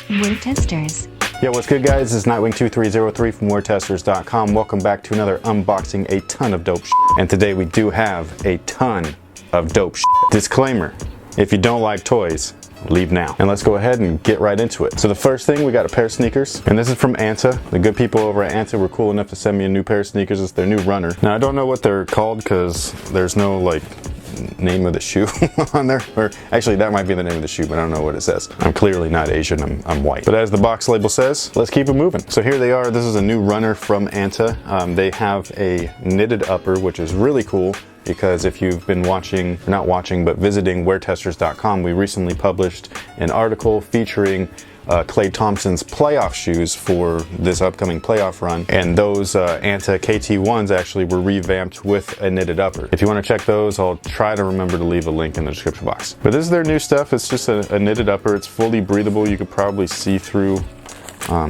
WearTesters. Yo, what's good guys? This is Nightwing2303 from WearTesters.com. Welcome back to another unboxing a ton of dope shit. And today we do have a ton of dope shit. Disclaimer, if you don't like toys, leave now. And let's go ahead and get right into it. So the first thing, we got a pair of sneakers, and this is from Anta. The good people over at Anta were cool enough to send me a new pair of sneakers. It's their new runner. Now I don't know what they're called because there's no like name of the shoe on there, or actually that might be the name of the shoe, but I don't know what it says. I'm clearly not Asian, I'm white. But as the box label says, let's keep it moving. So here they are. This is a new runner from Anta. They have a knitted upper, which is really cool because if you've been watching, not watching, but visiting WearTesters.com, we recently published an article featuring Klay Thompson's playoff shoes for this upcoming playoff run, and those Anta KT1s actually were revamped with a knitted upper. If you want to check those, I'll try to remember to leave a link in the description box. But this is their new stuff. It's just a knitted upper. It's fully breathable. You could probably see through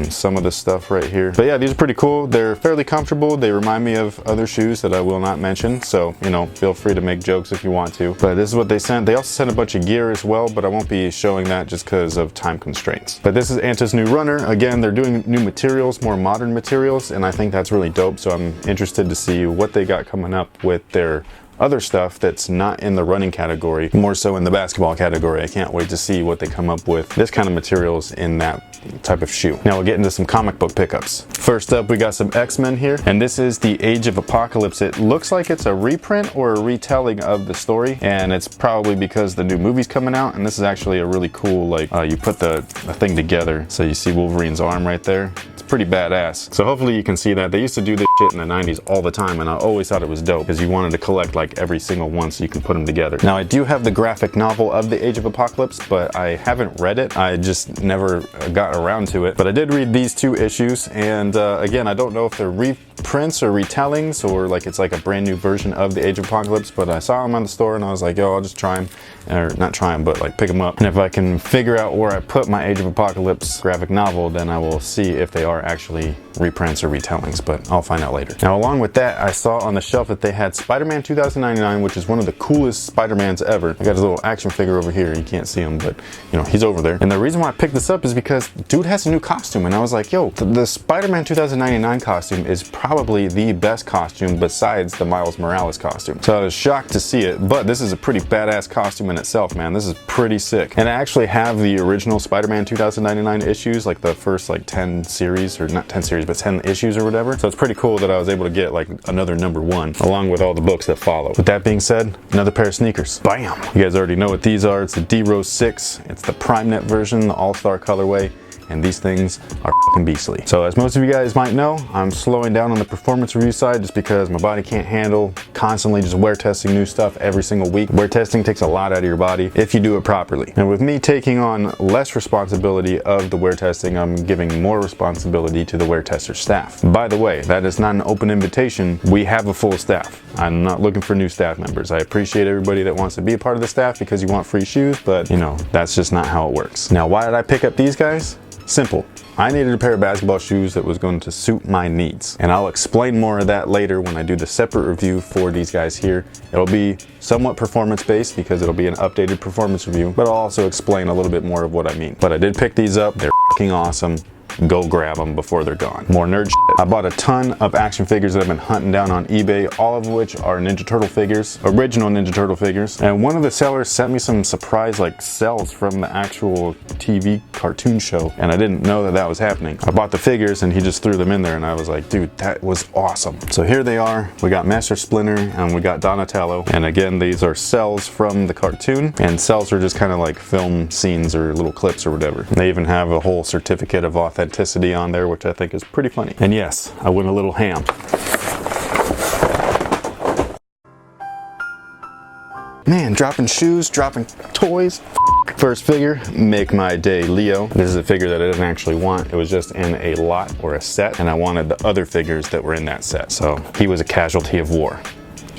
some of the stuff right here. But yeah, these are pretty cool. They're fairly comfortable. They remind me of other shoes that I will not mention, so you know, feel free to make jokes if you want to. But this is what they sent. They also sent a bunch of gear as well, but I won't be showing that just because of time constraints. But this is Anta's new runner. Again, they're doing new materials, more modern materials, and I think that's really dope. So I'm interested to see what they got coming up with their other stuff that's not in the running category, more so in the basketball category. I can't wait to see what they come up with this kind of materials in that type of shoe. Now we'll get into some comic book pickups. First up, we got some X-Men here, and this is the Age of Apocalypse. It looks like it's a reprint or a retelling of the story, and it's probably because the new movie's coming out, and this is actually a really cool, like, you put the thing together, so you see Wolverine's arm right there. It's pretty badass. So hopefully you can see that. They used to do this shit in the 90s all the time, and I always thought it was dope because you wanted to collect like every single one so you can put them together. Now I do have the graphic novel of the Age of Apocalypse, but I haven't read it. I just never got around to it. But I did read these two issues, and again, I don't know if they're reprints or retellings or like it's like a brand new version of the Age of Apocalypse, but I saw them on the store and I was like, yo, I'll just try them, or not try them, but like pick them up. And if I can figure out where I put my Age of Apocalypse graphic novel, then I will see if they are actually reprints or retellings, but I'll find out later. Now along with that, I saw on the shelf that they had Spider-Man 2099, which is one of the coolest Spider-Mans ever. I got his little action figure over here. You can't see him, but you know, he's over there. And the reason why I picked this up is because dude has a new costume, and I was like, yo, the Spider-Man 2099 costume is probably the best costume besides the Miles Morales costume. So I was shocked to see it, but this is a pretty badass costume in itself, man. This is pretty sick. And I actually have the original Spider-Man 2099 issues, like the first like 10 series, or not 10 series, but 10 issues or whatever. So it's pretty cool that I was able to get like another #1 along with all the books that follow. With that being said, another pair of sneakers. Bam! You guys already know what these are. It's the D-Rose 6. It's the Prime Net version, the All-Star colorway. And these things are fucking beastly. So as most of you guys might know, I'm slowing down on the performance review side just because my body can't handle constantly just wear testing new stuff every single week. Wear testing takes a lot out of your body if you do it properly. And with me taking on less responsibility of the wear testing, I'm giving more responsibility to the wear tester staff. By the way, that is not an open invitation. We have a full staff. I'm not looking for new staff members. I appreciate everybody that wants to be a part of the staff because you want free shoes, but you know, that's just not how it works. Now, why did I pick up these guys? Simple. I needed a pair of basketball shoes that was going to suit my needs. And I'll explain more of that later when I do the separate review for these guys here. It'll be somewhat performance based because it'll be an updated performance review, but I'll also explain a little bit more of what I mean. But I did pick these up. They're fucking awesome. Go grab them before they're gone. More nerd shit. I bought a ton of action figures that I've been hunting down on eBay, all of which are Ninja Turtle figures, original Ninja Turtle figures. And one of the sellers sent me some surprise like cells from the actual TV cartoon show, and I didn't know that that was happening. I bought the figures and he just threw them in there, and I was like, dude, that was awesome. So here they are. We got Master Splinter and we got Donatello. And again, these are cells from the cartoon, and cells are just kind of like film scenes or little clips or whatever. And they even have a whole certificate of authenticity on there, which I think is pretty funny. And yes, I went a little ham. Man, dropping shoes, dropping toys. First figure, make my day Leo. This is a figure that I didn't actually want. It was just in a lot or a set, and I wanted the other figures that were in that set. So he was a casualty of war.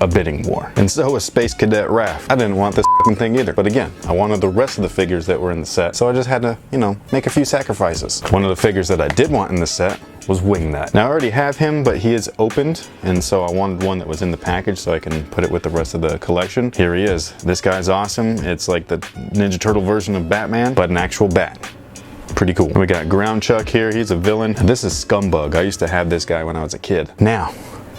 A bidding war. And so was Space Cadet Raph. I didn't want this thing either, but again, I wanted the rest of the figures that were in the set, so I just had to, you know, make a few sacrifices. One of the figures that I did want in the set was Wingnut. Now I already have him, but he is opened, and so I wanted one that was in the package so I can put it with the rest of the collection. Here he is. This guy's awesome. It's like the Ninja Turtle version of Batman, but an actual bat. pretty cool. And we got Ground Chuck here, he's a villain. This is Scumbug. I used to have this guy when I was a kid. Now,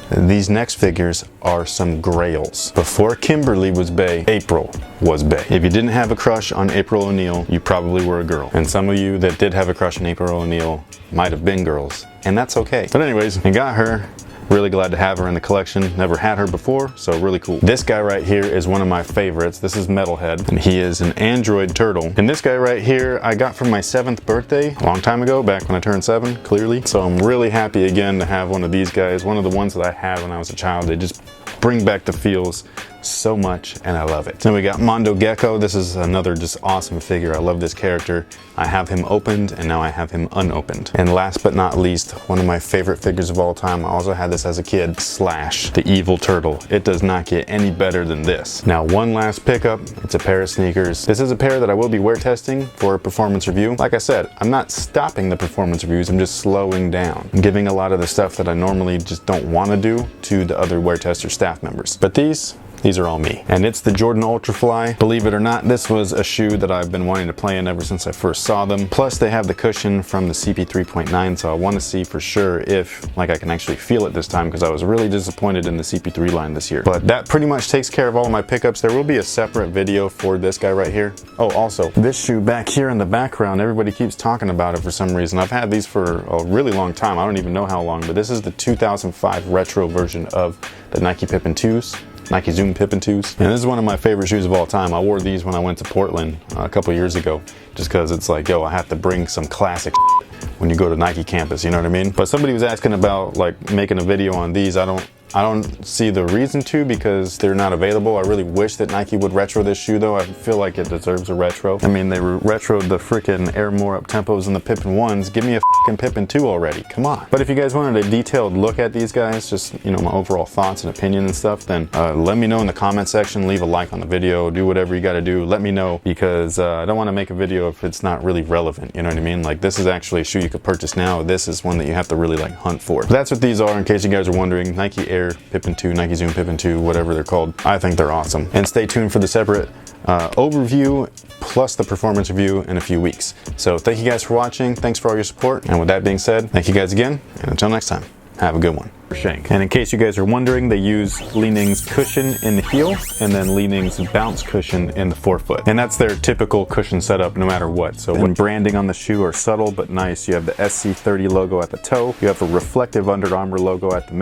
these next figures are some grails. Before Kimberly was bae, April was bae. If you didn't have a crush on April O'Neil, you probably were a girl. And some of you that did have a crush on April O'Neil might have been girls, and that's okay. But anyways, I got her. Really glad to have her in the collection. Never had her before, so really cool. This guy right here is one of my favorites. This is Metalhead, and he is an android turtle. And this guy right here, I got for my 7th birthday, a long time ago, back when I turned 7, clearly. So I'm really happy again to have one of these guys, one of the ones that I had when I was a child. They just bring back the feels so much, and I love it. Then we got Mondo Gecko. This is another just awesome figure. I love this character. I have him opened, and now I have him unopened. And last but not least, one of my favorite figures of all time, I also had this as a kid, Slash, the evil turtle. It does not get any better than this. Now, one last pickup, it's a pair of sneakers. This is a pair that I will be wear testing for a performance review. Like I said, I'm not stopping the performance reviews, I'm just slowing down. I'm giving a lot of the stuff that I normally just don't want to do to the other wear tester staff members. But these are all me. And it's the Jordan Ultrafly. Believe it or not, this was a shoe that I've been wanting to play in ever since I first saw them. Plus they have the cushion from the CP 3.9, so I want to see for sure if I can actually feel it this time, because I was really disappointed in the CP3 line this year. But that pretty much takes care of all of my pickups. There will be a separate video for this guy right here. Oh, also, this shoe back here in the background, everybody keeps talking about it for some reason. I've had these for a really long time. I don't even know how long, but this is the 2005 retro version of the Nike Pippin 2s. Nike Zoom Pippin 2s. And this is one of my favorite shoes of all time. I wore these when I went to Portland a couple years ago, just because it's like, yo, I have to bring some classic when you go to Nike campus, you know what I mean? But somebody was asking about like making a video on these. I don't see the reason to, because they're not available. I really wish that Nike would retro this shoe though. I feel like it deserves a retro. I mean, they retroed the freaking Air More Up Tempos and the Pippin 1s. Give me a freaking Pippin 2 already, come on. But if you guys wanted a detailed look at these guys, just, you know, my overall thoughts and opinion and stuff, then let me know in the comment section, leave a like on the video, do whatever you gotta do, let me know, because I don't wanna make a video if it's not really relevant, you know what I mean? Like, this is actually a shoe you could purchase now. This is one that you have to really like hunt for. But that's what these are, in case you guys are wondering. Nike Air Pippin 2, Nike Zoom Pippin 2, whatever they're called. I think they're awesome. And stay tuned for the separate overview plus the performance review in a few weeks. So thank you guys for watching. Thanks for all your support. And with that being said, thank you guys again. And until next time, have a good one. Shank. And in case you guys are wondering, they use Li-Ning's cushion in the heel and then Li-Ning's bounce cushion in the forefoot. And that's their typical cushion setup no matter what. So when branding on the shoe are subtle but nice, you have the SC30 logo at the toe, you have a reflective Under Armour logo at the middle,